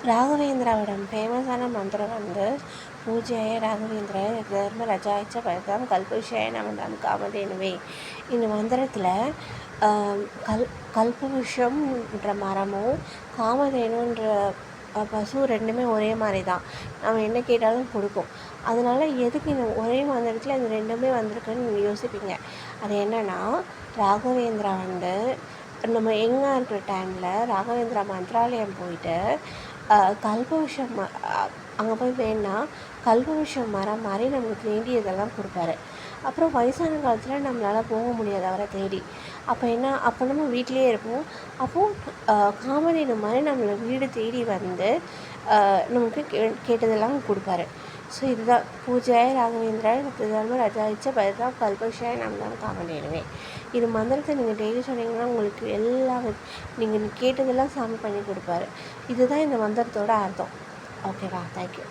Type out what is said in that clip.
ராகவேந்திராவோட ஃபேமஸான மந்திரம் வந்து பூஜ்யாய ராகவேந்திராய தர்மராஜாய பரதாம் கல்பவிஷயாய நமதாம் காமதேனுவே. இந்த மந்திரத்தில் கல்பவருஷம்ன்ற மரமும் காமதேனுன்ற பசு ரெண்டுமே ஒரே மாதிரி தான். நம்ம என்ன கேட்டாலும் கொடுக்கும். அதனால் எதுக்கு இந்த ஒரே மந்திரத்தில் இந்த ரெண்டுமே வந்திருக்குன்னு நீங்கள் யோசிப்பீங்க. அது என்னென்னா, ராகவேந்திரா வந்து நம்ம எங்கே இருக்கிற டைமில் ராகவேந்திரா மந்திராலயம் போயிட்டு கல்பவருஷம் அங்கே போய் வேணுன்னா கல்பவருஷம் மரம் மாதிரி நம்மளுக்கு வேண்டியதெல்லாம் கொடுப்பாரு. அப்புறம் வயசான காலத்தில் நம்மளால் போக முடியாது அவரை தேடி. அப்போ நம்ம வீட்டிலேயே இருப்போம். அப்போது காமதேனு மாதிரி நம்மளை வீடு தேடி வந்து நமக்கு கேட்டதெல்லாம் கொடுப்பாரு. ஸோ இதுதான் பூஜ்யாய ராகவேந்திராய தர்மராஜாய பரதாம் கல்பவிஷயாய நமதாம் காமதேனுவே. இது மந்திரத்தை நீங்கள் டெய்லி சொன்னீங்கன்னா உங்களுக்கு நீங்கள் கேட்டதெல்லாம் சாமி பண்ணி கொடுப்பாரு. இதுதான் இந்த மந்திரத்தோட அர்த்தம். ஓகேவா? தேங்க்யூ.